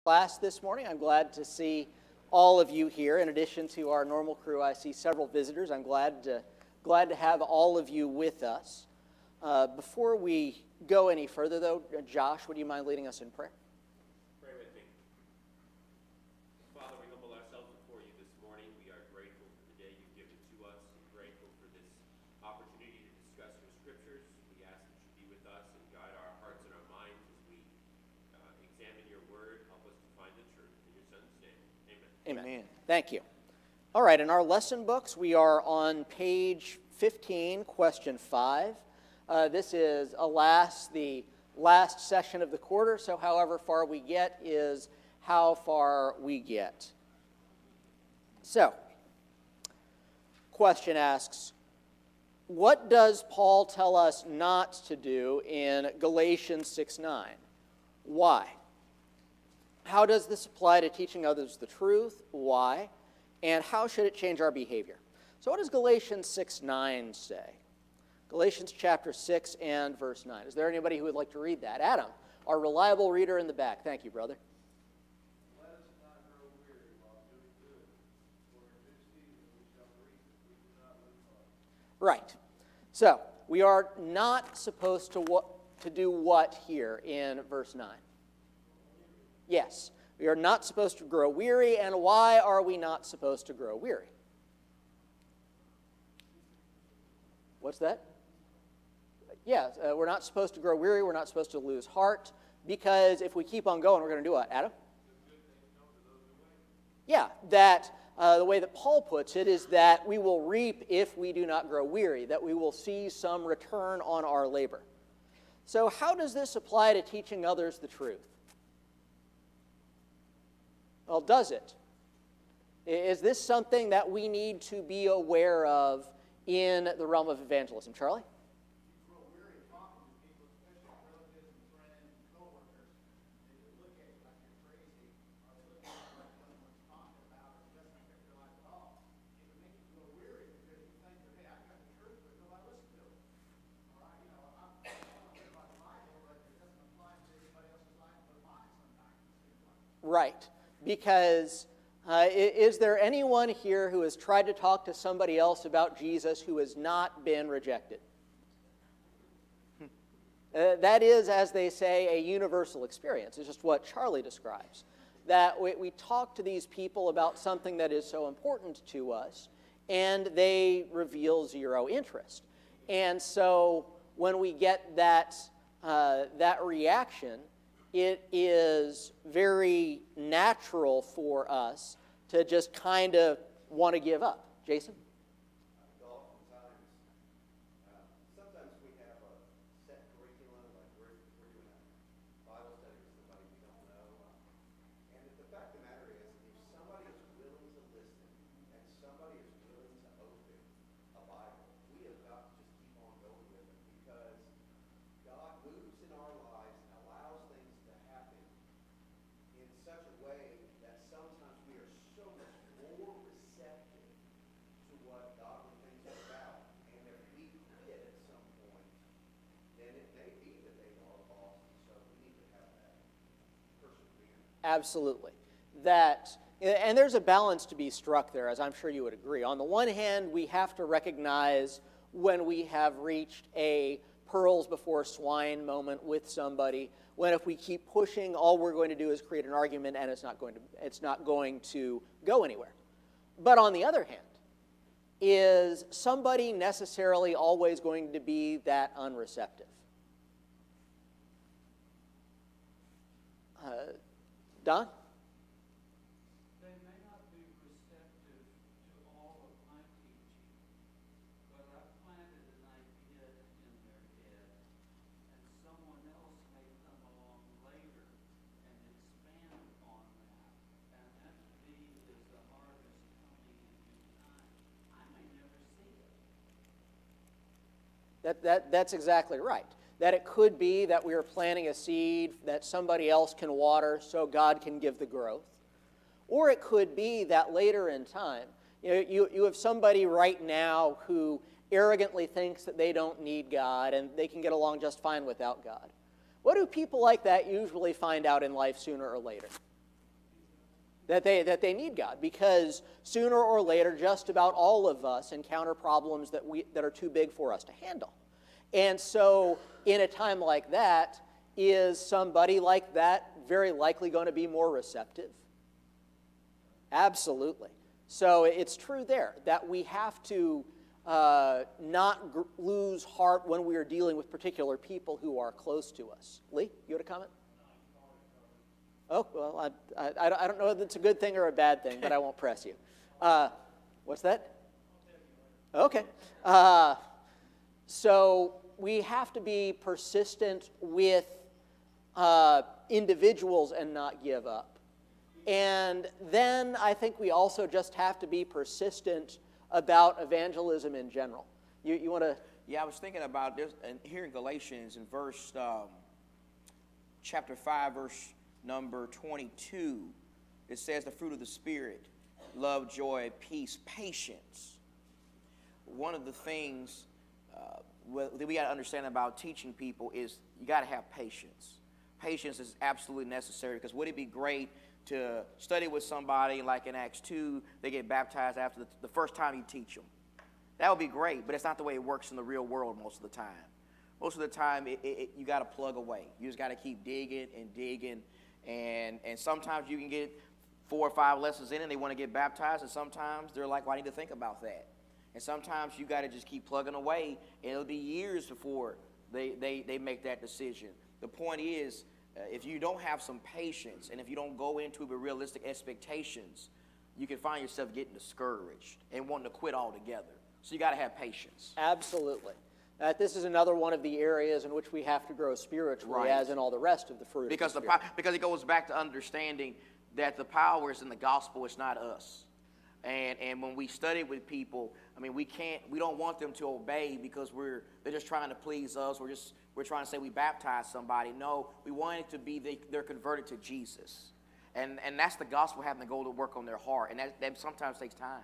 Class this morning. I'm glad to see all of you here. In addition to our normal crew, I see several visitors. I'm glad to have all of you with us. Before we go any further, though, Josh, would you mind leading us in prayer? Pray with me. Father, we humble ourselves before you this morning. We are grateful for the day you've given to us and grateful for this opportunity to discuss your scriptures. We ask that you be with us and guide our hearts and our minds as we examine your word. Help us to find the truth. In your son's name, amen. Amen. Thank you. All right, in our lesson books, we are on page 15, question 5. This is, alas, the last session of the quarter, so however far we get is how far we get. So, question asks, what does Paul tell us not to do in Galatians 6:9? Why? How does this apply to teaching others the truth? Why? And how should it change our behavior? So what does Galatians 6:9 say? Galatians chapter 6 and verse 9. Is there anybody who would like to read that? Adam, our reliable reader in the back. Thank you, brother. Let us not grow weary while doing good, for in due season we shall reap if we do not lose heart. Right. So, we are not supposed to do what here in verse 9? Yes. We are not supposed to grow weary, and why are we not supposed to grow weary? What's that? Yes, we're not supposed to grow weary, we're not supposed to lose heart, because if we keep on going, we're going to do what, Adam? Yeah, that the way that Paul puts it is that we will reap if we do not grow weary, that we will see some return on our labor. So how does this apply to teaching others the truth? Well, does it? Is this something that we need to be aware of in the realm of evangelism? Charlie? You grow weary talking to people, especially relatives and friends and co-workers. They just look at you like you're crazy, or they look at you like you don't know what you're talking about, or it doesn't affect your life at all. It can make you grow weary because you think that, hey, I got the truth, but nobody listens to it. Or, I'm talking about the Bible, but it doesn't apply to anybody else's life but mine sometimes. Right. Because is there anyone here who has tried to talk to somebody else about Jesus who has not been rejected? That is, as they say, a universal experience. It's just what Charlie describes. That we talk to these people about something that is so important to us, and they reveal zero interest. And so when we get that reaction, it is very natural for us to just kind of want to give up. Jason? Sometimes we have a set curriculum, like we're doing a Bible study with somebody we don't know. And the fact of the matter is, if somebody is willing to listen and somebody is willing to open a Bible, we have got to just keep on going with it, because God moves in our lives and allows things to happen in such a way that sometimes we are so much more receptive to what godly things are about. And if we quit at some point, then it may be that they are lost. So we need to have that perseverance. Absolutely. And there's a balance to be struck there, as I'm sure you would agree. On the one hand, we have to recognize when we have reached a pearls before swine moment with somebody, when if we keep pushing, all we're going to do is create an argument, and it's not going to go anywhere. But on the other hand, is somebody necessarily always going to be that unreceptive? Don? They may not be receptive to all of my teaching, but I've planted an idea in their head, and someone else may come along later and expand on that. And that to me is the harvest coming in due time. I may never see it. That's exactly right. That it could be that we are planting a seed that somebody else can water so God can give the growth. Or it could be that later in time, you have somebody right now who arrogantly thinks that they don't need God and they can get along just fine without God. What do people like that usually find out in life sooner or later? that they need God, because sooner or later, just about all of us encounter problems that are too big for us to handle. And so, in a time like that, is somebody like that very likely going to be more receptive? Absolutely. So it's true there that we have to not lose heart when we are dealing with particular people who are close to us. Lee, you had a comment? Oh, well, I don't know if it's a good thing or a bad thing, but I won't press you. What's that? Okay. So we have to be persistent with individuals and not give up. And then I think we also just have to be persistent about evangelism in general. You want to? Yeah, I was thinking about this, and here in Galatians, in verse chapter 5, verse number 22, it says the fruit of the Spirit, love, joy, peace, patience. One of the things that we got to understand about teaching people is you got to have patience. Patience is absolutely necessary, because would it be great to study with somebody like in Acts 2, they get baptized after the first time you teach them? That would be great, but it's not the way it works in the real world most of the time. Most of the time, you got to plug away. You just got to keep digging and digging, and sometimes you can get 4 or 5 lessons in and they want to get baptized, and sometimes they're like, well, I need to think about that. And sometimes you got to just keep plugging away, and it'll be years before they make that decision. The point is, if you don't have some patience, and if you don't go into it with realistic expectations, you can find yourself getting discouraged and wanting to quit altogether. So you got to have patience. Absolutely. This is another one of the areas in which we have to grow spiritually, Right. as in all the rest of the fruit Because of the Spirit. because it goes back to understanding that the power is in the gospel, it's not us. And when we study with people, I mean, we don't want them to obey because they're just trying to please us. We're trying to say we baptize somebody. No, we want it to be they're converted to Jesus. And that's the gospel having to go to work on their heart. And that sometimes takes time.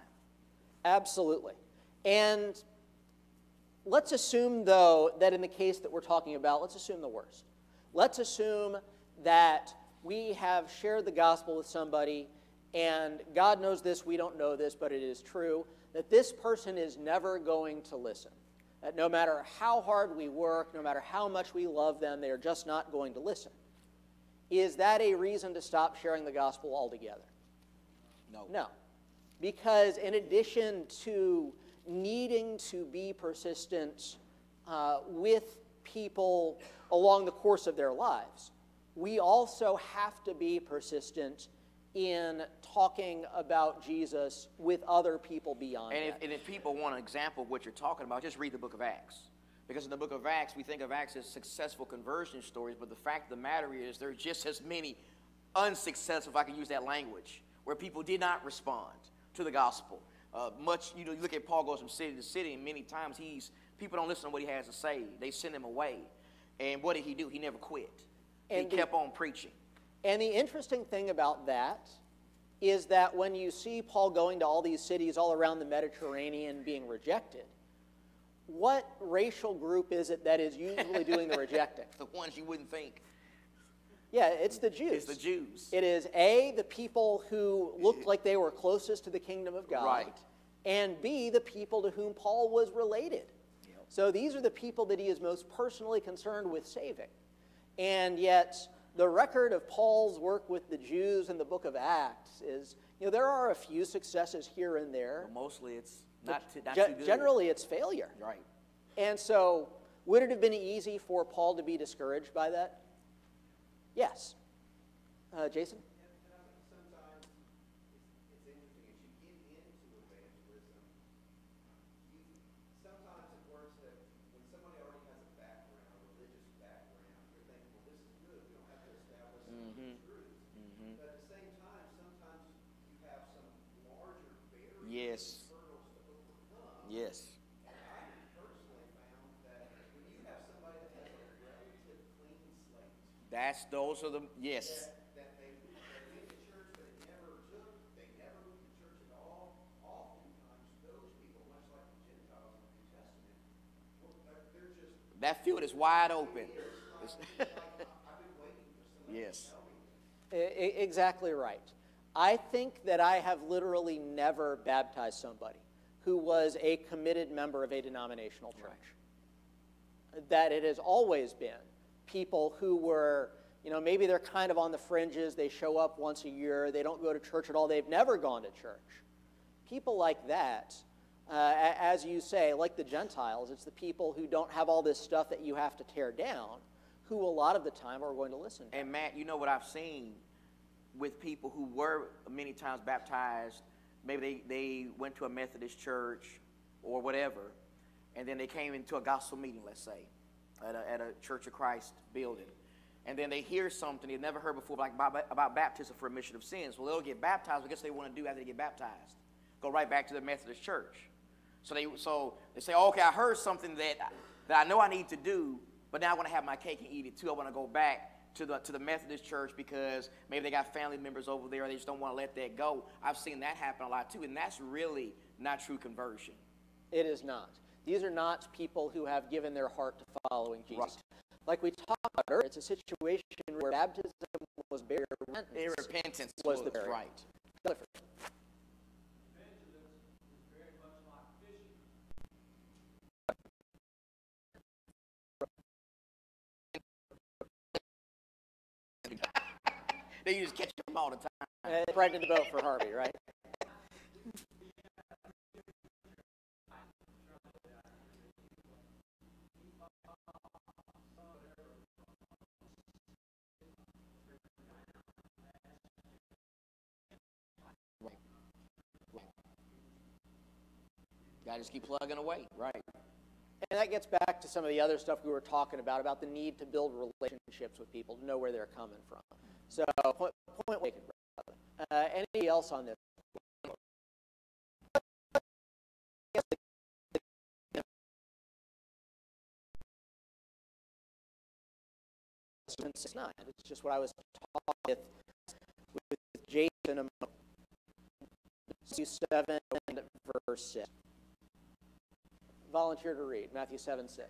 Absolutely. And let's assume, though, that in the case that we're talking about, let's assume the worst. Let's assume that we have shared the gospel with somebody, and God knows this, we don't know this, but it is true, that this person is never going to listen. That no matter how hard we work, no matter how much we love them, they are just not going to listen. Is that a reason to stop sharing the gospel altogether? No. No. Because in addition to needing to be persistent with people along the course of their lives, we also have to be persistent in talking about Jesus with other people beyond that. And if people want an example of what you're talking about, just read the book of Acts. Because in the book of Acts, we think of Acts as successful conversion stories, but the fact of the matter is there are just as many unsuccessful, if I can use that language, where people did not respond to the gospel. You look at Paul goes from city to city, and many times people don't listen to what he has to say. They send him away. And what did he do? He never quit. He kept on preaching. And the interesting thing about that is that when you see Paul going to all these cities all around the Mediterranean being rejected, what racial group is it that is usually doing the rejecting? The ones you wouldn't think. Yeah, it's the Jews. It's the Jews. It is A, the people who looked like they were closest to the kingdom of God, Right. And B, the people to whom Paul was related. Yep. So these are the people that he is most personally concerned with saving. And yet, the record of Paul's work with the Jews in the book of Acts is, there are a few successes here and there. Well, mostly it's not too good. Generally, it's failure. Right. And so, would it have been easy for Paul to be discouraged by that? Yes. Jason? And I think sometimes it's interesting, as you get into evangelism, sometimes it works that when somebody already has a background, a religious background, you're thinking, well, this is good. We don't have to establish some of these truths. But at the same time, sometimes you have some larger barriers Yes. and hurdles to overcome. Yes. And I personally found that when you have somebody that has a relative clean slate, Those are the, yes. that they went to church, but they never went to church at all. Oftentimes, those people, much like the Gentiles in the New Testament, they're just That field is wide open. like, I've been waiting for somebody Yes. to tell me. Exactly right. I think that I have literally never baptized somebody who was a committed member of a denominational church. Right. That it has always been people who were, maybe they're kind of on the fringes, they show up once a year, they don't go to church at all, they've never gone to church. People like that, as you say, like the Gentiles, it's the people who don't have all this stuff that you have to tear down, who a lot of the time are going to listen to. And Matt, you know what I've seen with people who were many times baptized, maybe they went to a Methodist church or whatever, and then they came into a gospel meeting, let's say, at a Church of Christ building. And then they hear something they've never heard before, like about baptism for remission of sins. Well, they'll get baptized. I guess they want to do after they get baptized. Go right back to the Methodist church. So they say, oh, okay, I heard something that I know I need to do, but now I want to have my cake and eat it too. I want to go back to the Methodist church because maybe they got family members over there and they just don't want to let that go. I've seen that happen a lot too, and that's really not true conversion. It is not. These are not people who have given their heart to following Jesus. Right. Like we talked about earlier, it's a situation where baptism was buried, repentance was the burial. Right. Evangelism is very much like fishing. They just catch them all the time. Right in the boat for Harvey, right? Gotta just keep plugging away, right? And that gets back to some of the other stuff we were talking about the need to build relationships with people, to know where they're coming from. So, point taken, brother. Anything else on this? It's not. It's just what I was talking with Jason, 7 and verse 6. Volunteer to read Matthew 7:6.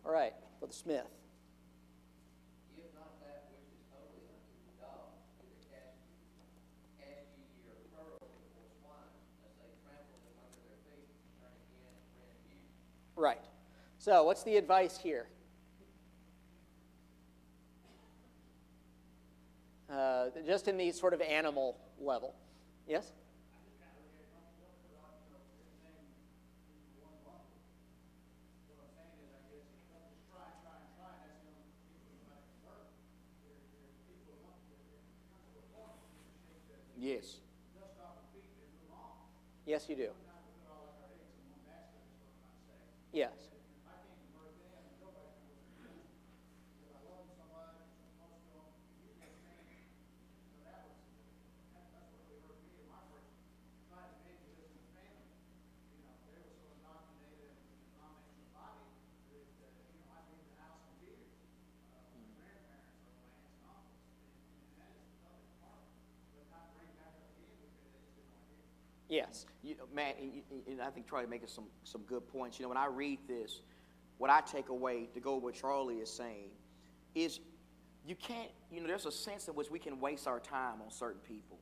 All right, Brother Smith. Give not that which is holy unto the dogs, neither cast ye your pearls before swine, lest they trample them under their feet, and turn again and rend you. Right. So, what's the advice here? Just in the sort of animal level. Yes? Yes. Yes, you do. Yes. Yes. Matt, and I think Charlie making some good points. When I read this, what I take away to go with what Charlie is saying is you can't, there's a sense in which we can waste our time on certain people.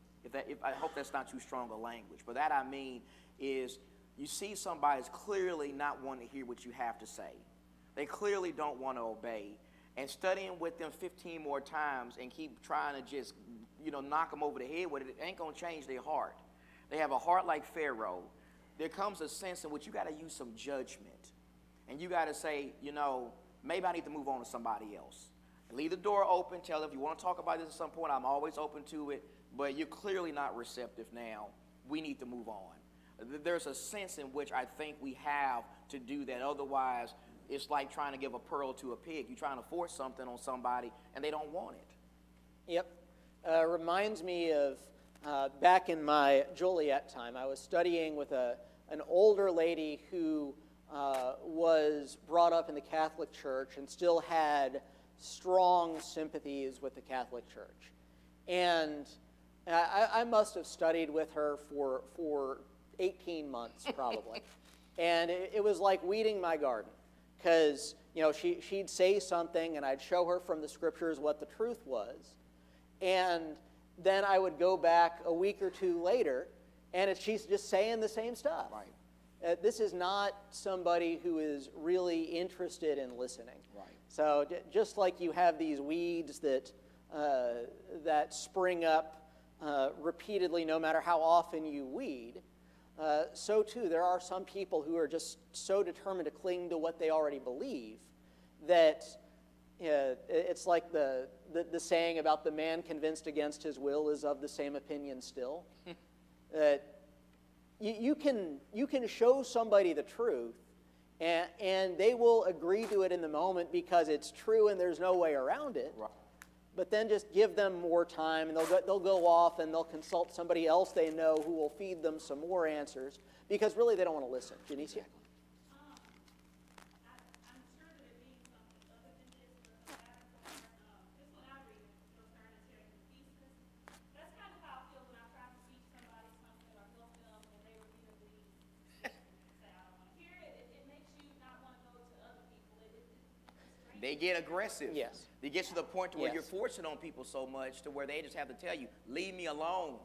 I hope that's not too strong a language. But that I mean is you see somebody's clearly not wanting to hear what you have to say. They clearly don't want to obey. And studying with them 15 more times and keep trying to just, knock them over the head with it, it ain't going to change their heart. They have a heart like Pharaoh. There comes a sense in which you got to use some judgment. And you got to say, maybe I need to move on to somebody else. Leave the door open. Tell them if you want to talk about this at some point, I'm always open to it. But you're clearly not receptive now. We need to move on. There's a sense in which I think we have to do that. Otherwise, it's like trying to give a pearl to a pig. You're trying to force something on somebody, and they don't want it. Yep. Reminds me of back in my Joliet time. I was studying with an older lady who was brought up in the Catholic Church and still had strong sympathies with the Catholic Church. And I must have studied with her for 18 months probably. And it was like weeding my garden. Because, she'd say something and I'd show her from the scriptures what the truth was. And then I would go back a week or two later, and she's just saying the same stuff. Right. This is not somebody who is really interested in listening. Right. So just like you have these weeds that spring up repeatedly no matter how often you weed, so too there are some people who are just so determined to cling to what they already believe that it's like the saying about the man convinced against his will is of the same opinion still. You can show somebody the truth, and they will agree to it in the moment because it's true and there's no way around it. Right. But then just give them more time, and they'll go off and they'll consult somebody else they know who will feed them some more answers because really they don't want to listen. Janicia? I'm sure that it means something other than this, but just when I read it, alternative thesis, that's kind of how I feel when I try to teach somebody something or help them when they repeatedly say, I don't want to hear it. It makes you not want to go to other people. They get aggressive. Yes. It gets to the point to where Yes. you're forcing on people so much to where they just have to tell you, leave me alone.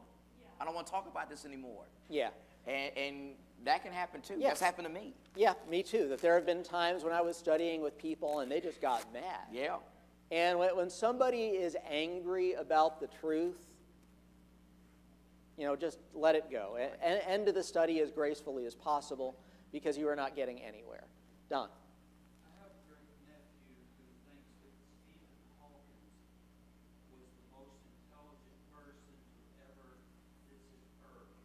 I don't want to talk about this anymore. Yeah. And that can happen too. Yes. That's happened to me. Yeah, me too. That there have been times when I was studying with people and they just got mad. Yeah. And when somebody is angry about the truth, just let it go. And end the study as gracefully as possible because you are not getting anywhere. Don? I have a great nephew who thinks that Stephen Hawking was the most intelligent person to ever visit Earth.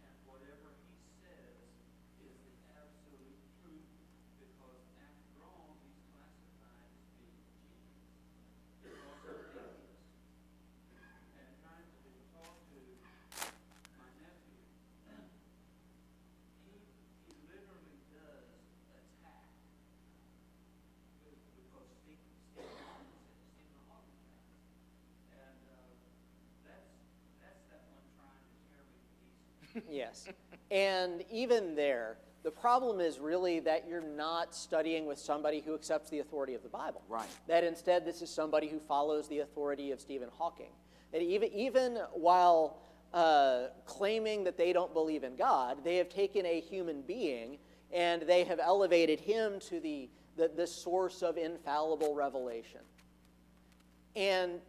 And whatever he says is the absolute truth because after all, he's classified as being a genius. He's also an atheist. And trying to talk to my nephew, he literally does attack because Stephen Hawking has. And that's that one trying to tear me to pieces. Yes. And even there, the problem is really that you're not studying with somebody who accepts the authority of the Bible. Right. That instead this is somebody who follows the authority of Stephen Hawking. That even while claiming that they don't believe in God, they have taken a human being and they have elevated him to the source of infallible revelation. And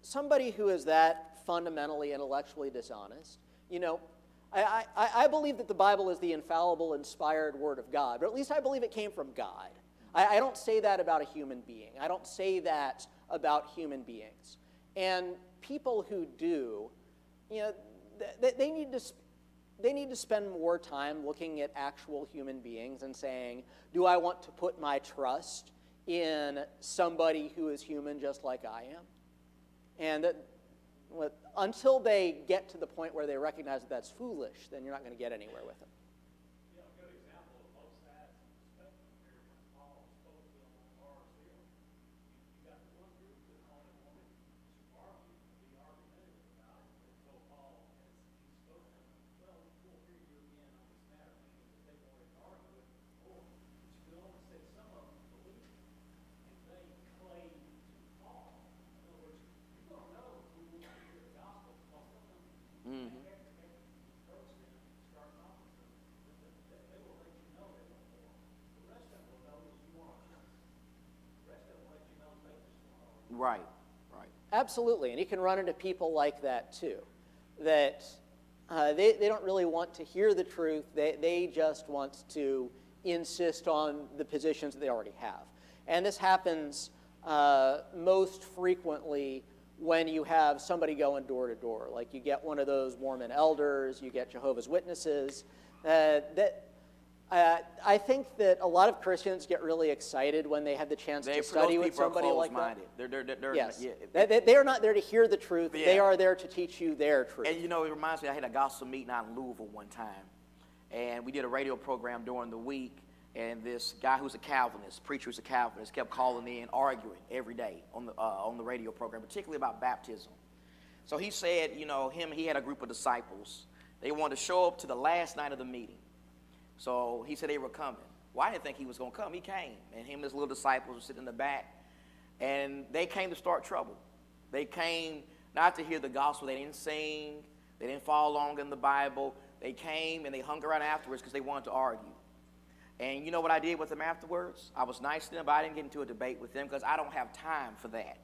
somebody who is that fundamentally intellectually dishonest, I believe that the Bible is the infallible, inspired Word of God, but at least I believe it came from God. I don't say that about a human being. I don't say that about human beings. And people who do, they need to spend more time looking at actual human beings and saying, do I want to put my trust in somebody who is human just like I am? And until they get to the point where they recognize that that's foolish, then you're not going to get anywhere with them. A good example of both sides of the spectrum here when Paul spoke to them on Mars Hill. You got one group that only wanted to argue, be argumentative about it. And so Paul, as he spoke to them, well, we'll hear you again on this matter, meaning that they wanted to argue it before. But you can only say some of them believe it. And they claim to Paul. In other words, you don't know who will hear the gospel because some of them Mm-hmm. approach them, start talking to them. They will let you know they want more. The rest of them will know that you want them. The rest of them will let you know they just want more. Right. Right. Absolutely, and you can run into people like that too, that they don't really want to hear the truth. They just want to insist on the positions that they already have. And this happens most frequently when you have somebody going door to door. Like you get one of those Mormon elders, you get Jehovah's Witnesses. I think that a lot of Christians get really excited when they have the chance to study with somebody like that. They're Yes. yeah. They are not there to hear the truth. Yeah. They are there to teach you their truth. And it reminds me, I had a gospel meeting out in Louisville one time, and we did a radio program during the week, and this guy who's a Calvinist, preacher who's a Calvinist, kept calling in, arguing every day on the radio program, particularly about baptism. So he said, he had a group of disciples. They wanted to show up to the last night of the meeting. So he said they were coming. Well, I didn't think he was going to come. He came, and him and his little disciples were sitting in the back, and they came to start trouble. They came not to hear the gospel. They didn't sing. They didn't follow along in the Bible. They came and they hung around afterwards because they wanted to argue. And you know what I did with them afterwards? I was nice to them, but I didn't get into a debate with them because I don't have time for that.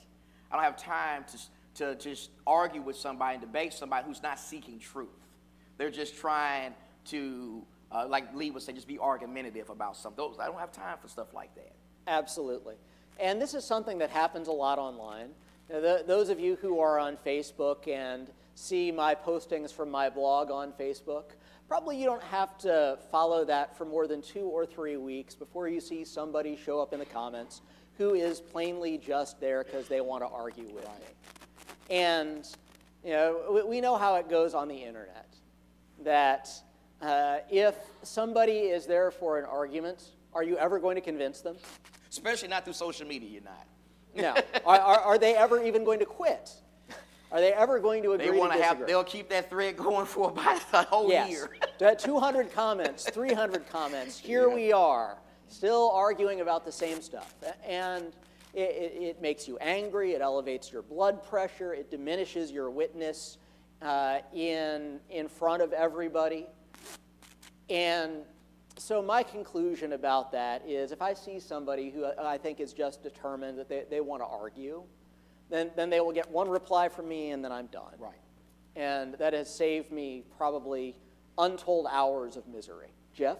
I don't have time to just argue with somebody and debate somebody who's not seeking truth. They're just trying to, like Lee would say, just be argumentative about something. I don't have time for stuff like that. Absolutely. And this is something that happens a lot online. Those of you who are on Facebook and see my postings from my blog on Facebook, probably you don't have to follow that for more than 2 or 3 weeks before you see somebody show up in the comments who is plainly just there because they want to argue with me. And you know, we know how it goes on the internet, that if somebody is there for an argument, are you ever going to convince them? Especially not through social media, you're not. No. Are they ever even going to quit? Are they ever going to agree to disagree? They'll keep that thread going for about a whole year. 200 comments, 300 comments. Here we are, still arguing about the same stuff. And it makes you angry. It elevates your blood pressure. It diminishes your witness in front of everybody. And so my conclusion about that is if I see somebody who I think is just determined that they want to argue, then they will get one reply from me and then I'm done. Right. And that has saved me probably untold hours of misery. Jeff?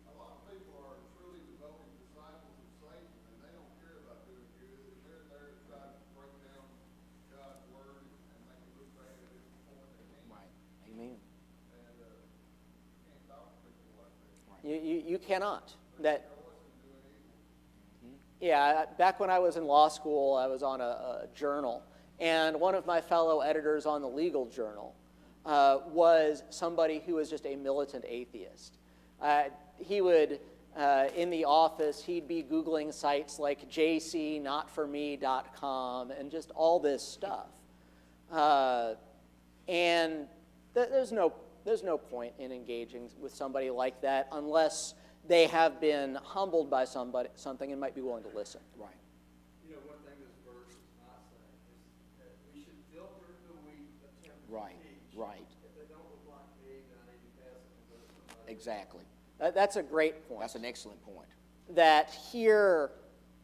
A lot of people are truly devoted disciples of Satan, and they don't care about doing good. They're there to try to break down God's word and make it look bad at every point they can. Right. Amen. And you can't talk to people like that. Right. You cannot. That. Doing evil. Yeah, back when I was in law school, I was on a journal, and one of my fellow editors on the legal journal was somebody who was just a militant atheist. He would, in the office, he'd be Googling sites like jcnotforme.com and just all this stuff. And there's no point in engaging with somebody like that unless they have been humbled by something and might be willing to listen. Right. You know, one thing this verse is not saying is that we should filter who we attempt to Right. teach. Right. If they don't look like me, then I need to pass them to somebody. Exactly. That's a great point. That's an excellent point. That here,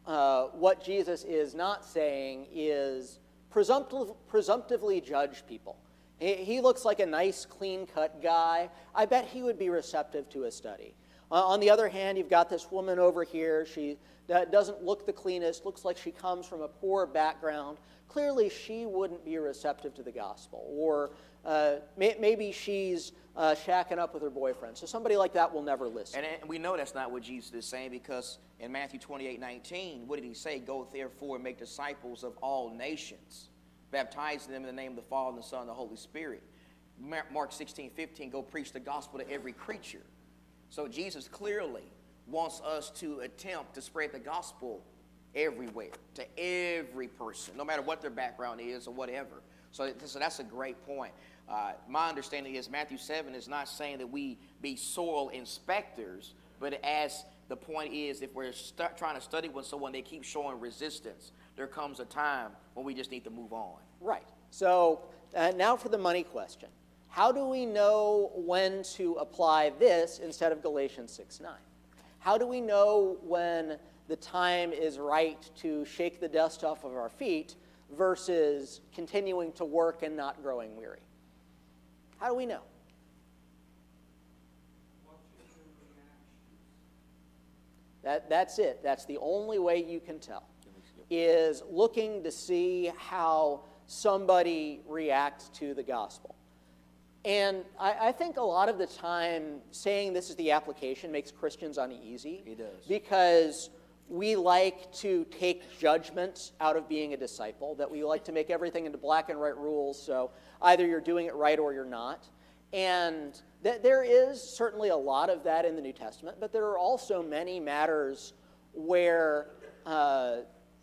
what Jesus is not saying is presumptively judge people. He looks like a nice, clean-cut guy. I bet he would be receptive to a study. On the other hand, you've got this woman over here. She doesn't look the cleanest, looks like she comes from a poor background. Clearly, she wouldn't be receptive to the gospel. Or maybe she's shacking up with her boyfriend. So somebody like that will never listen. And we know that's not what Jesus is saying, because in Matthew 28:19, what did he say? Go therefore and make disciples of all nations, baptizing them in the name of the Father, and the Son, and the Holy Spirit. Mark 16:15, go preach the gospel to every creature. So Jesus clearly wants us to attempt to spread the gospel everywhere, to every person, no matter what their background is or whatever. So that's a great point. My understanding is Matthew 7 is not saying that we be soil inspectors, but as the point is, if we're trying to study with someone, they keep showing resistance, there comes a time when we just need to move on. Right. So now for the money question. How do we know when to apply this instead of Galatians 6:9? How do we know when the time is right to shake the dust off of our feet versus continuing to work and not growing weary? How do we know? Watch your reactions. That's it. That's the only way you can tell, is looking to see how somebody reacts to the gospel. And I think a lot of the time saying this is the application makes Christians uneasy. It does. Because we like to take judgment out of being a disciple, that we like to make everything into black and white rules, so either you're doing it right or you're not. And there is certainly a lot of that in the New Testament, but there are also many matters where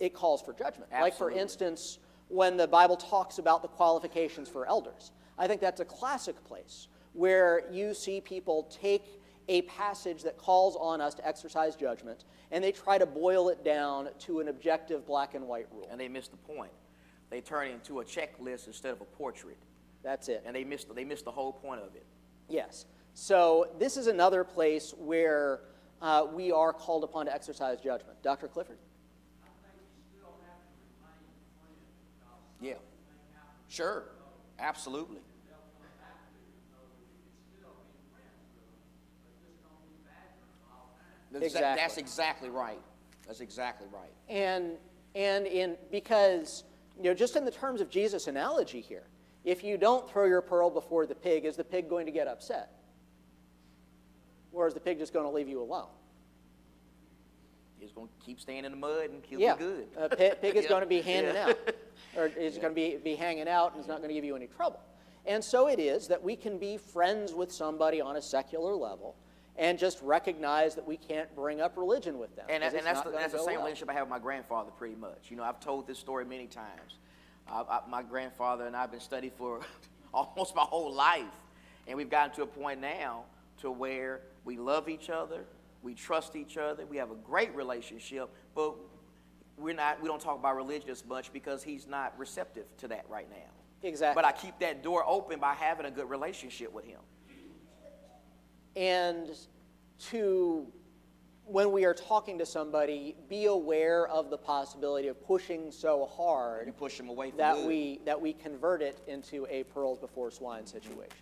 it calls for judgment. Absolutely. Like, for instance, when the Bible talks about the qualifications for elders. I think that's a classic place where you see people take a passage that calls on us to exercise judgment, and they try to boil it down to an objective black and white rule. And they miss the point. they turn it into a checklist instead of a portrait. That's it. And they missed the whole point of it. Yes. So this is another place where we are called upon to exercise judgment. Dr. Clifford? I think you still have to remain friends because Yeah. something may happen. Sure. Absolutely. They'll come back to you, so you can still be friends with them, but just don't be badgering them all the time. Exactly. That's exactly right. That's exactly right. And because, just in the terms of Jesus' analogy here, if you don't throw your pearl before the pig, is the pig going to get upset? Or is the pig just going to leave you alone? He's going to keep staying in the mud and he'll Yeah. be good. Pig is going to be handing Yeah. out, or is going to be hanging out, and it's not going to give you any trouble. And so it is that we can be friends with somebody on a secular level and just recognize that we can't bring up religion with them. And 'cause it's that's not the, gonna that's the go same well. relationship I have with my grandfather pretty much. I've told this story many times. My grandfather and I have been studying for almost my whole life. And we've gotten to a point now to where we love each other, we trust each other, we have a great relationship, but we don't talk about religion as much because he's not receptive to that right now. Exactly. But I keep that door open by having a good relationship with him. And when we are talking to somebody, be aware of the possibility of pushing so hard You push him away from that good. we convert it into a pearls before swine situation.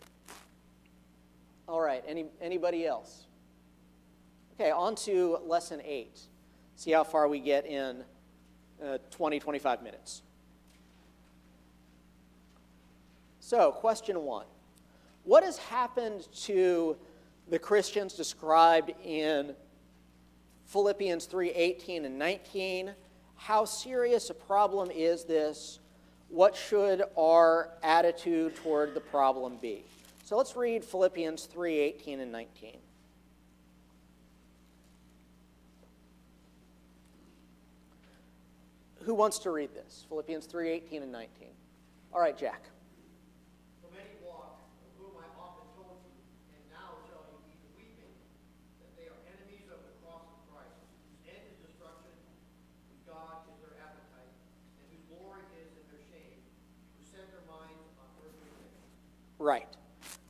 All right, anybody else? Okay, on to lesson 8. See how far we get in 25 minutes. So, question 1. What has happened to the Christians described in Philippians 3:18 and 19? How serious a problem is this? What should our attitude toward the problem be? So let's read Philippians 3:18 and 19. Who wants to read this? Philippians 3:18 and 19. All right, Jack. For many walk, of whom I often told you, and now tell you even weeping, that they are enemies of the cross of Christ, whose end is destruction, whose God is their appetite, and whose glory is in their shame, who set their minds on earthly things. Right.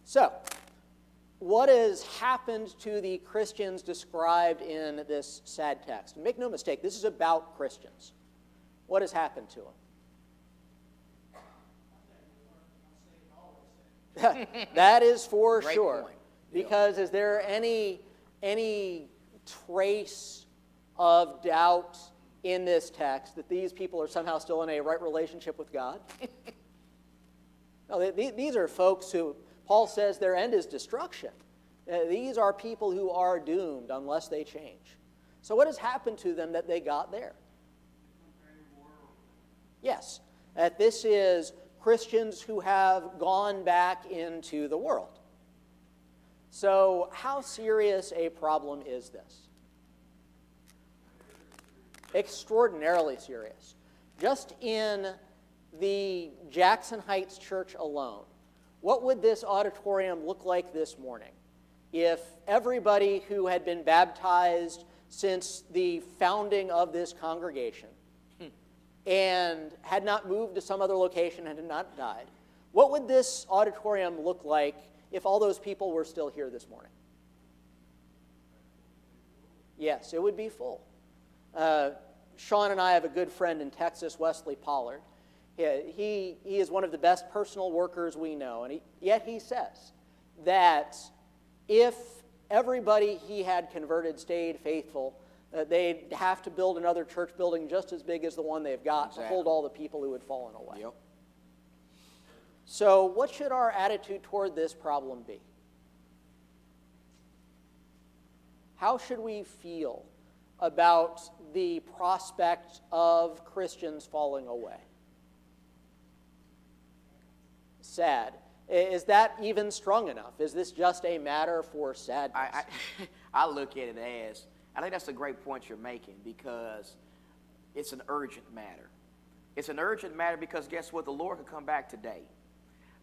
So, what has happened to the Christians described in this sad text? And make no mistake, this is about Christians. What has happened to them? That is for Great sure. point. Because is there any trace of doubt in this text that these people are somehow still in a right relationship with God? No, these are folks who, Paul says their end is destruction. These are people who are doomed unless they change. So what has happened to them that they got there? Yes, that this is Christians who have gone back into the world. So how serious a problem is this? Extraordinarily serious. Just in the Jackson Heights Church alone, what would this auditorium look like this morning if everybody who had been baptized since the founding of this congregation and had not moved to some other location and had not died? What would this auditorium look like if all those people were still here this morning? Yes, it would be full. Sean and I have a good friend in Texas, Wesley Pollard. He is one of the best personal workers we know, and yet he says that if everybody he had converted stayed faithful, they'd have to build another church building just as big as the one they've got to hold all the people who had fallen away. Yep. So what should our attitude toward this problem be? How should we feel about the prospect of Christians falling away? Sad. Is that even strong enough? Is this just a matter for sadness? I look at it as, I think that's a great point you're making, because it's an urgent matter. It's an urgent matter because guess what? The Lord could come back today.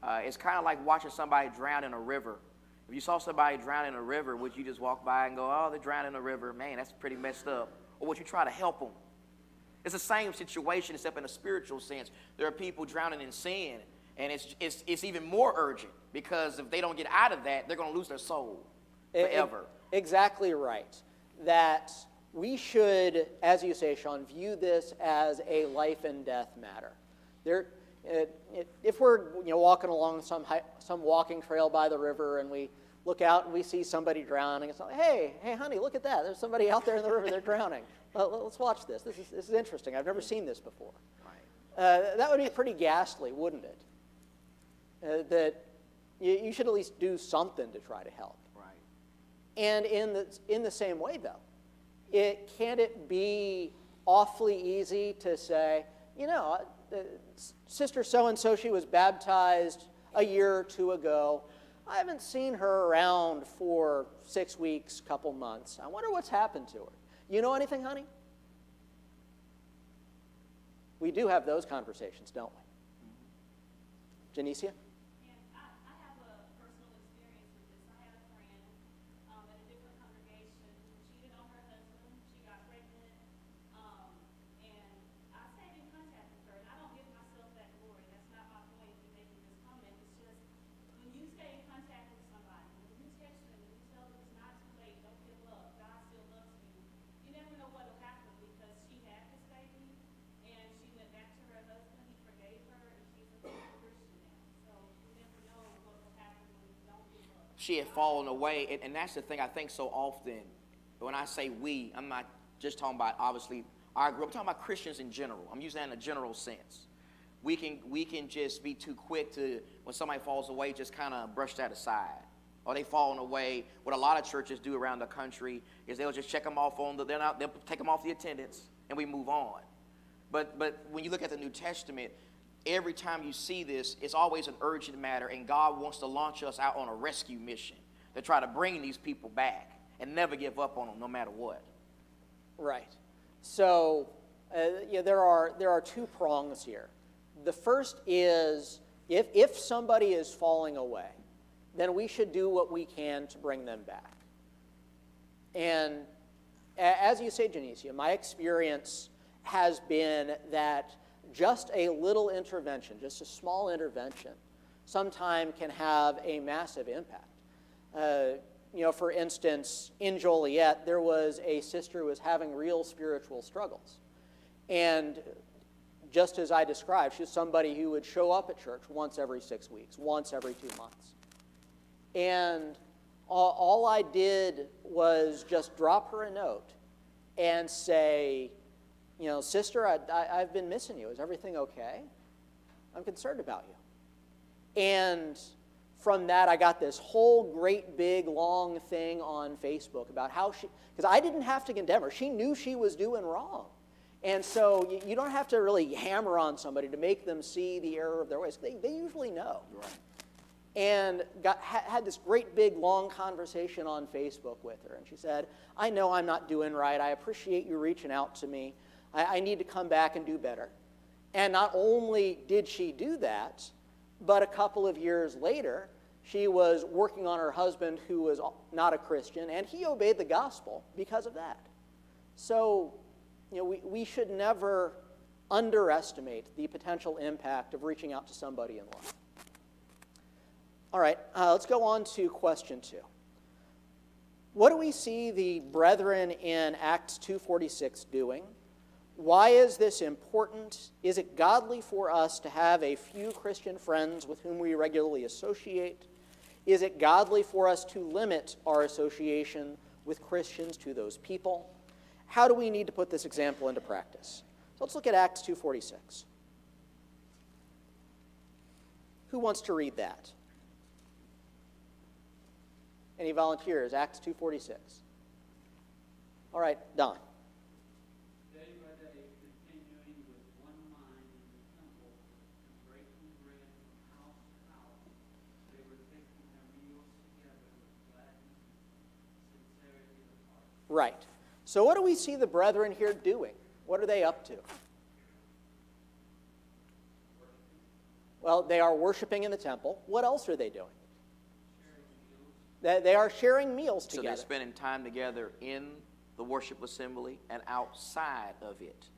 It's kind of like watching somebody drown in a river. If you saw somebody drown in a river, would you just walk by and go, oh, they're drowning in a river? Man, that's pretty messed up. Or would you try to help them? It's the same situation, except in a spiritual sense. There are people drowning in sin, and it's even more urgent, because if they don't get out of that, they're going to lose their soul forever. Exactly right. That we should, as you say, Sean, view this as a life and death matter. If we're walking along some walking trail by the river, and we look out and we see somebody drowning, it's like, hey, honey, look at that. There's somebody out there in the river. They're drowning. Let's watch this. This is interesting. I've never seen this before. Right. That would be pretty ghastly, wouldn't it? That you should at least do something to try to help. Right. And in the same way, though, can't it be awfully easy to say, Sister so-and-so, she was baptized a year or two ago. I haven't seen her around for 6 weeks, couple months. I wonder what's happened to her. You know anything, honey? We do have those conversations, don't we? Janicia? And I have a personal experience with this. I had a friend at a different congregation who cheated on her husband. She got pregnant. And I stayed in contact with her. And I don't give myself that glory. That's not my point in making this comment. It's just when you stay in contact with somebody, when you text them and you tell them it's not too late, don't give up, God still loves you, you never know what will happen, because she had this baby and she went back to her husband. He forgave her, and she's a Christian now. So you never know what will happen when you don't give up. She had fallen away, and that's the thing I think so often. When I say we, I'm not just talking about, obviously, our group. I'm talking about Christians in general. I'm using that in a general sense. We can just be too quick to, when somebody falls away, just kind of brush that aside. Or they falling away. What a lot of churches do around the country is they'll just check them off on they'll take them off the attendance, and we move on. But when you look at the New Testament, every time you see this, it's always an urgent matter, and God wants to launch us out on a rescue mission to try to bring these people back and never give up on them no matter what. Right. So there are two prongs here. The first is if somebody is falling away, then we should do what we can to bring them back. And as you say, Janicia, my experience has been that just a little intervention, just a small intervention, sometime can have a massive impact. For instance, in Joliet, there was a sister who was having real spiritual struggles. And just as I described, she was somebody who would show up at church once every 6 weeks, once every 2 months. And all I did was just drop her a note and say, sister, I've been missing you. Is everything okay? I'm concerned about you. And from that, I got this whole great big long thing on Facebook about how because I didn't have to condemn her. She knew she was doing wrong. And so you don't have to really hammer on somebody to make them see the error of their ways. They usually know. Right. And had this great big long conversation on Facebook with her. And she said, I know I'm not doing right. I appreciate you reaching out to me. I need to come back and do better. And not only did she do that, but a couple of years later, she was working on her husband who was not a Christian, and he obeyed the gospel because of that. So, we should never underestimate the potential impact of reaching out to somebody in love. All right, let's go on to question 2. What do we see the brethren in Acts 2:46 doing? Why is this important? Is it godly for us to have a few Christian friends with whom we regularly associate? Is it godly for us to limit our association with Christians to those people? How do we need to put this example into practice? So let's look at Acts 2:46. Who wants to read that? Any volunteers? Acts 2:46. All right, Don. Day by day, continuing with one mind in the temple and breaking bread from house to house, they were taking their meals together with gladness and sincerity of heart. Right. So what do we see the brethren here doing? What are they up to? Well, they are worshiping in the temple. What else are they doing? They are sharing meals together. So they're spending time together in the worship assembly and outside of it.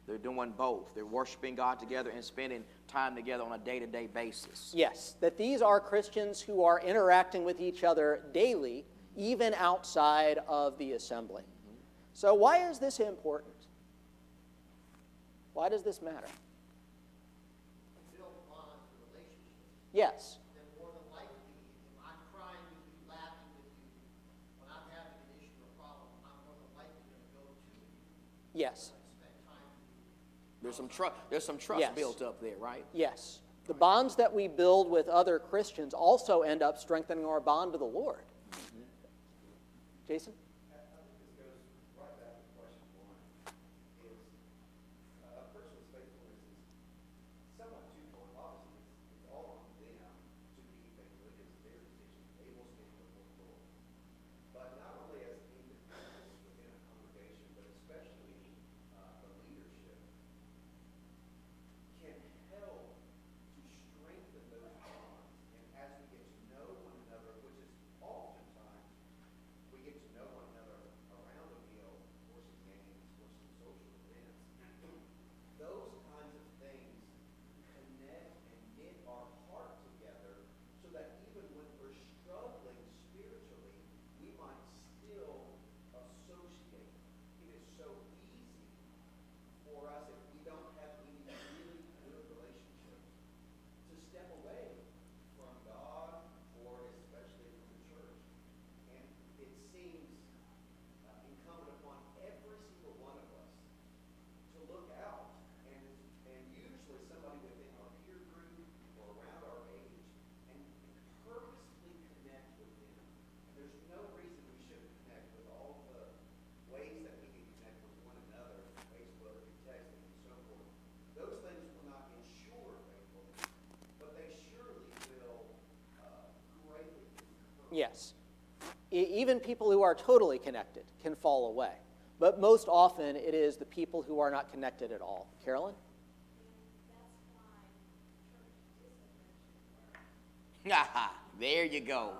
They're doing both. They're worshiping God together and spending time together on a day-to-day basis. Yes, that these are Christians who are interacting with each other daily, even outside of the assembly. So why is this important? Why does this matter? Build bonds and relationships. Yes. Then more than likely, if I'm crying with you, laughing with you, when I'm having an issue or problem, I'm more than likely going to go to you. Yes. Spend time with you. There's some trust Yes. built up there, right? Yes. The bonds that we build with other Christians also end up strengthening our bond to the Lord. Jason? I think this goes right back to question one, is a person's faithfulness is somewhat twofold. Obviously, it's all on them to be faithful. It is their decision. They will stand before the Lord. But not only as individuals within a congregation, but especially the leadership can help to strengthen those bonds. And as we get to know one another, which is oftentimes we get to know one another around a meal or some games or some social events. Those kinds of things connect and knit our heart together so that even when we're struggling spiritually, we might still associate. It is so easy for us, if we don't have any really good relationships, to step away from God or especially from the church. And it seems incumbent upon every single one of us to look out and usually somebody within our peer group or around our age and purposefully connect with them. And there's no reason we shouldn't connect with all the ways that we can connect with one another, Facebook and texting and so forth. Those things will not ensure faithfulness, but they surely will greatly encourage. Yes. Even people who are totally connected can fall away. But most often it is the people who are not connected at all. Carolyn? There you go.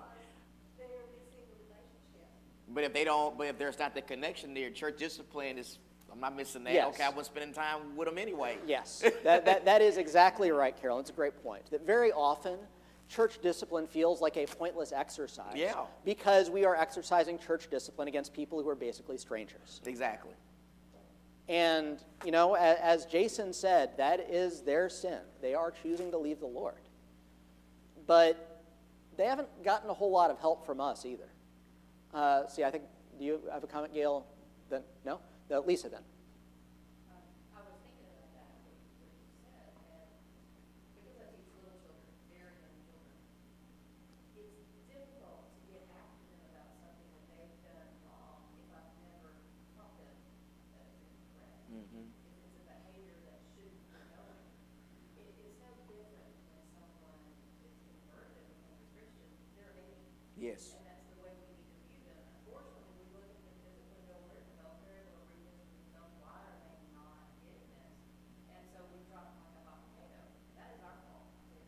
But if there's not the connection there, church discipline is, I'm not missing that. Yes. Okay, I wasn't spending time with them anyway. Yes, that is exactly right, Carolyn. It's a great point. That very often, church discipline feels like a pointless exercise. Yeah. Because we are exercising church discipline against people who are basically strangers. Exactly. And, you know, as Jason said, that is their sin. They are choosing to leave the Lord. But they haven't gotten a whole lot of help from us either. See, I think, do you have a comment, Gail? Then, no? Lisa, then. I was thinking about that, what you said, and because I teach little children, very young children, it's difficult to get after them about something that they've done wrong if I've never taught them that it's incorrect. Mm-hmm. If it's a behavior that shouldn't be going. It's no different when someone is converted and becomes a Christian. They're a baby. Yes. And that's the way we need to view them. Unfortunately, we look at them physically, they'll learn about very little reason to themselves. Why are they not getting this? And so we drop them like a hot potato. That is our fault there.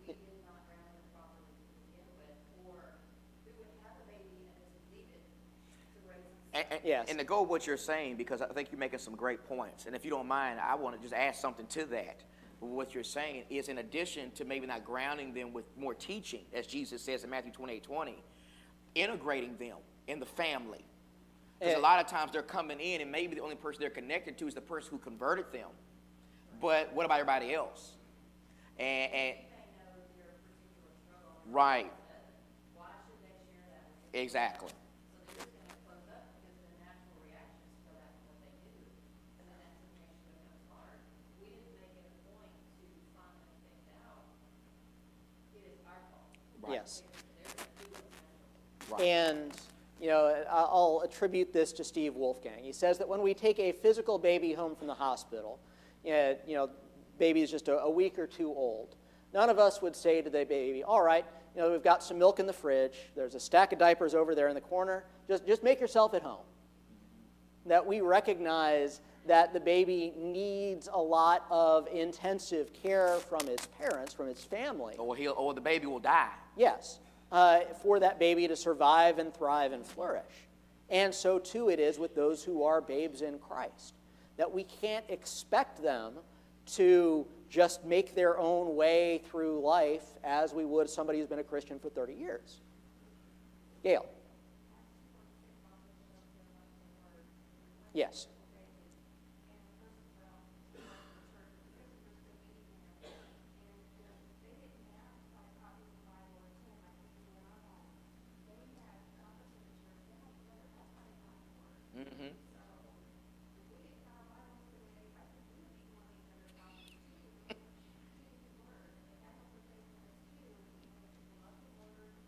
We did not ground them properly to begin with, or we would have a baby and just leave it to raise itself. Yes. And to go with what you're saying, because I think you're making some great points. And if you don't mind, I want to just add something to that. What you're saying is, in addition to maybe not grounding them with more teaching, as Jesus says in Matthew 28:20, integrating them in the family. Because a lot of times they're coming in, and maybe the only person they're connected to is the person who converted them. But what about everybody else? And They know their particular struggle. right, Why should they share that with you? exactly. So they're just going to close up because their natural reactions to go back to what they do. And then that temptation becomes hard. We didn't make it a point to find those things out. It is our fault. Yes. They're going to do what's natural. Right. And, you know, I'll attribute this to Steve Wolfgang. He says that when we take a physical baby home from the hospital, you know, baby is just a week or two old, none of us would say to the baby, all right, you know, we've got some milk in the fridge, there's a stack of diapers over there in the corner, just make yourself at home. That we recognize that the baby needs a lot of intensive care from its parents, from its family. Or the baby will die. Yes, for that baby to survive and thrive and flourish. And so too it is with those who are babes in Christ. that we can't expect them to just make their own way through life as we would somebody who's been a Christian for 30 years. Gail. Yes. Mm-hmm.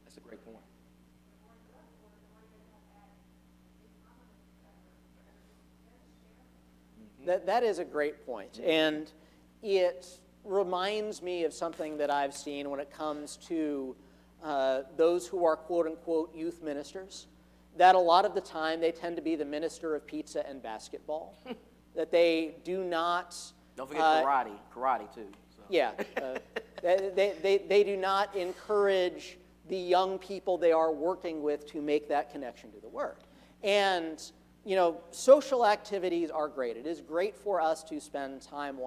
That's a great point. That is a great point. And it reminds me of something that I've seen when it comes to those who are quote-unquote youth ministers, that a lot of the time they tend to be the minister of pizza and basketball, that they do not... Don't forget karate too. So. Yeah. They do not encourage the young people they are working with to make that connection to the Word. And, you know, social activities are great. It is great for us to spend time with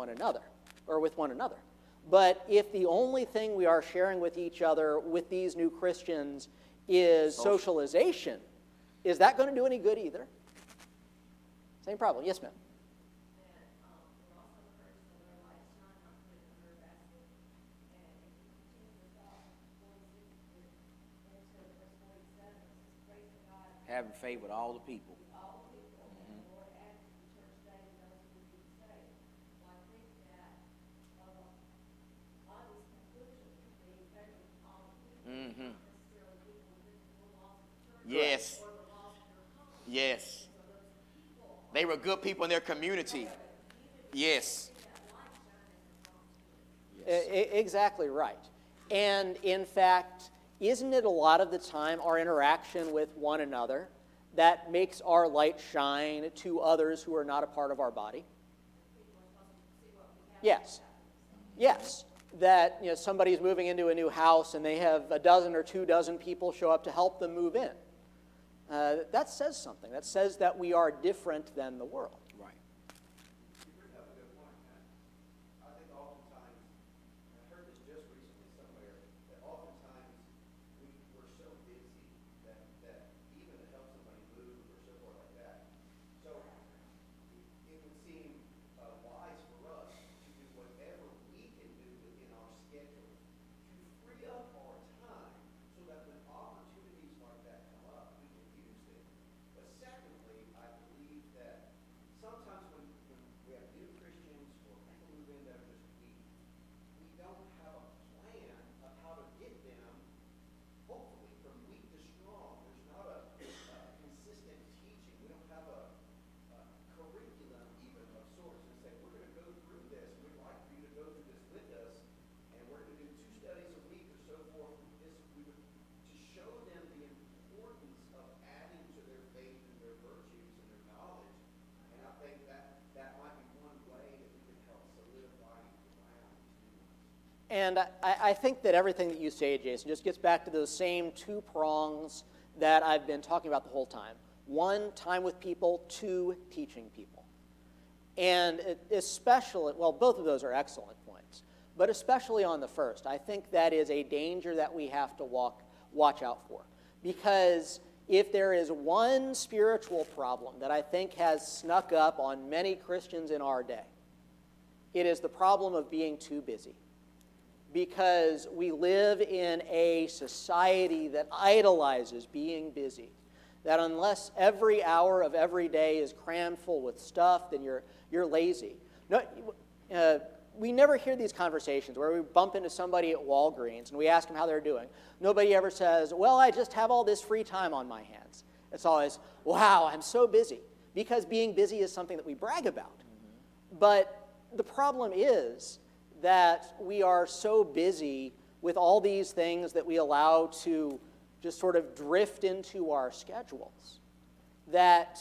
one another. But if the only thing we are sharing with each other with these new Christians is socialization, is that going to do any good either? Same problem. Yes, ma'am. Having faith with all the people. Mm-hmm. Yes. Yes. They were good people in their community. Yes. Exactly right. And in fact, isn't it a lot of the time our interaction with one another that makes our light shine to others who are not a part of our body? Yes. Yes. That, you know, somebody's moving into a new house and they have a dozen or 2 dozen people show up to help them move in. That says something. That says that we are different than the world. Right. You bring up a good point, man. I think oftentimes, and I heard this just recently somewhere, that oftentimes we're so busy that even to help somebody move or so forth like that. So it would seem wise for us to do whatever we can do within our schedule to free up our time so that when opportunities like that come up, we can use them. But secondly, I believe that sometimes when we have new Christians or people move in that are just weak, we don't have a plan of how to get them, hopefully, from weak to strong. There's not a consistent teaching. We don't have a curriculum even of sorts and say, we're going to go through this, and we'd like for you to go through this with us, and we're going to do 2 studies a week or so forth. To show them the importance of adding to their faith and their virtues and their knowledge. And I think that might be one way that we can help solidify around these new ones. And I think that everything that you say, Jason, just gets back to those same 2 prongs that I've been talking about the whole time. 1, time with people. 2, teaching people. And especially, well, both of those are excellent points, but especially on the first, I think that is a danger that we have to watch out for. Because if there is one spiritual problem that I think has snuck up on many Christians in our day, it is the problem of being too busy. Because we live in a society that idolizes being busy. That unless every hour of every day is crammed full with stuff, then you're lazy. No, we never hear these conversations where we bump into somebody at Walgreens and we ask them how they're doing. Nobody ever says, well, I just have all this free time on my hands. It's always, wow, I'm so busy. Because being busy is something that we brag about. Mm-hmm. But the problem is that we are so busy with all these things that we allow to just sort of drift into our schedules, that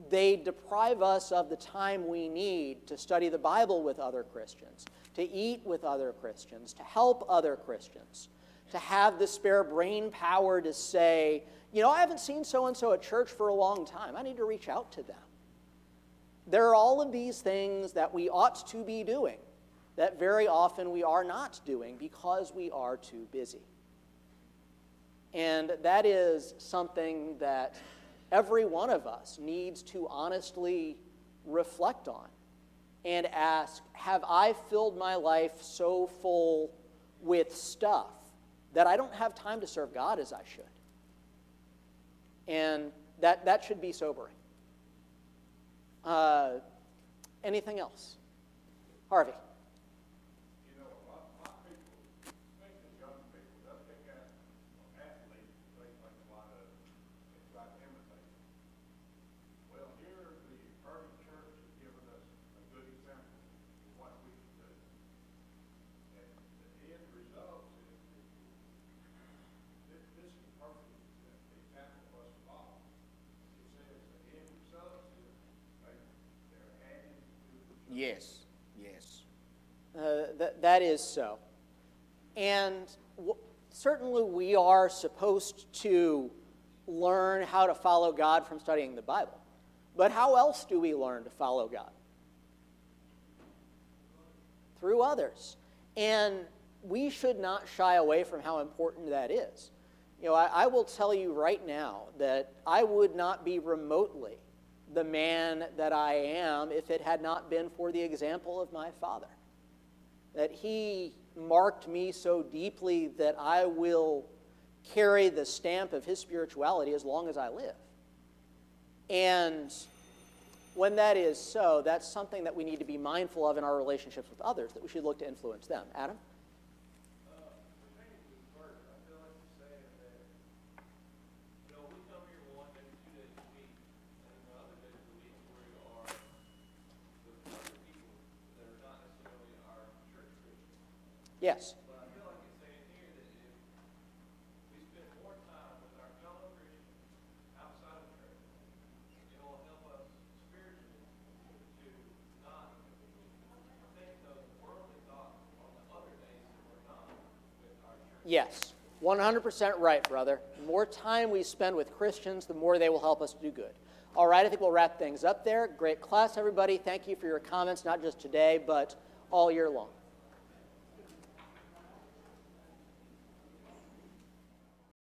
they deprive us of the time we need to study the Bible with other Christians, to eat with other Christians, to help other Christians, to have the spare brain power to say, you know, I haven't seen so-and-so at church for a long time. I need to reach out to them. there are all of these things that we ought to be doing that very often we are not doing because we are too busy. And that is something that every one of us needs to honestly reflect on and ask, have I filled my life so full with stuff that I don't have time to serve God as I should? And that should be sobering. Anything else? Harvey. You know, a lot of people, especially young people, they'll pick out athletes and things like a lot of and try to imitate. Well, here the urban church has given us a good example of what we can do. And the end result is this is a perfect example for us to follow. It says the end result is they're adding to the church. Yes, yes. That is so. And certainly we are supposed to learn how to follow God from studying the Bible. But how else do we learn to follow God? Through others. And we should not shy away from how important that is. You know, I will tell you right now that I would not be remotely the man that I am if it had not been for the example of my father. That he marked me so deeply that I will carry the stamp of his spirituality as long as I live. And when that is so, that's something that we need to be mindful of in our relationships with others, that we should look to influence them. Adam? Pertaining to the first, I feel like you're saying that, you know, we come here 1 day, 2 days a week, and the other days of the week we are with other people that are not necessarily our church Christians. Yes. But I feel like it's saying here that if we spend more time with our fellow Christians outside of church, it will help us spiritually to not think those worldly thoughts on the other days that we're not with our church. Yes. 100% right, brother. The more time we spend with Christians, the more they will help us do good. All right, I think we'll wrap things up there. Great class, everybody. Thank you for your comments, not just today, but all year long.